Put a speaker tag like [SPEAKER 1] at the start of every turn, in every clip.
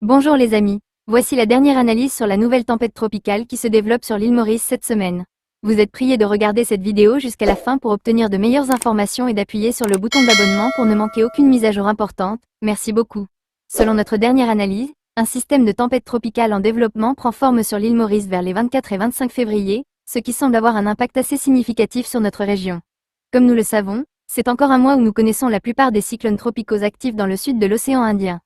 [SPEAKER 1] Bonjour les amis, voici la dernière analyse sur la nouvelle tempête tropicale qui se développe sur l'île Maurice cette semaine. Vous êtes priés de regarder cette vidéo jusqu'à la fin pour obtenir de meilleures informations et d'appuyer sur le bouton d'abonnement pour ne manquer aucune mise à jour importante, merci beaucoup. Selon notre dernière analyse, un système de tempête tropicale en développement prend forme sur l'île Maurice vers les 24 et 25 février, ce qui semble avoir un impact assez significatif sur notre région. Comme nous le savons, c'est encore un mois où nous connaissons la plupart des cyclones tropicaux actifs dans le sud de l'océan Indien.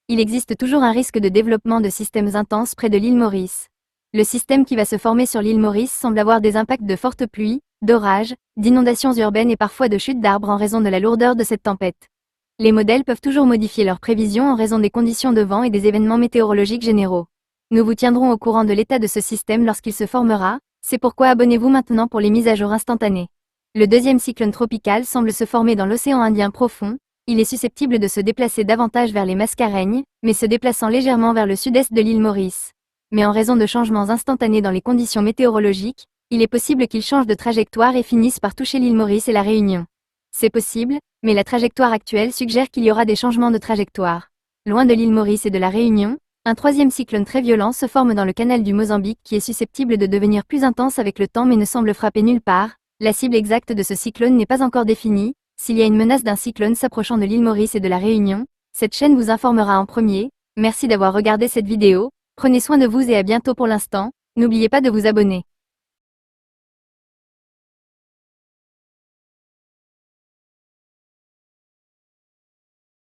[SPEAKER 1] Il existe toujours un risque de développement de systèmes intenses près de l'île Maurice. Le système qui va se former sur l'île Maurice semble avoir des impacts de fortes pluies, d'orages, d'inondations urbaines et parfois de chutes d'arbres en raison de la lourdeur de cette tempête. Les modèles peuvent toujours modifier leurs prévisions en raison des conditions de vent et des événements météorologiques généraux. Nous vous tiendrons au courant de l'état de ce système lorsqu'il se formera, c'est pourquoi abonnez-vous maintenant pour les mises à jour instantanées. Le deuxième cyclone tropical semble se former dans l'océan Indien profond. Il est susceptible de se déplacer davantage vers les Mascareignes, mais se déplaçant légèrement vers le sud-est de l'île Maurice. Mais en raison de changements instantanés dans les conditions météorologiques, il est possible qu'il change de trajectoire et finisse par toucher l'île Maurice et la Réunion. C'est possible, mais la trajectoire actuelle suggère qu'il y aura des changements de trajectoire. Loin de l'île Maurice et de la Réunion, un troisième cyclone très violent se forme dans le canal du Mozambique qui est susceptible de devenir plus intense avec le temps mais ne semble frapper nulle part. La cible exacte de ce cyclone n'est pas encore définie. S'il y a une menace d'un cyclone s'approchant de l'île Maurice et de la Réunion, cette chaîne vous informera en premier. Merci d'avoir regardé cette vidéo, prenez soin de vous et à bientôt pour l'instant, n'oubliez pas de vous abonner.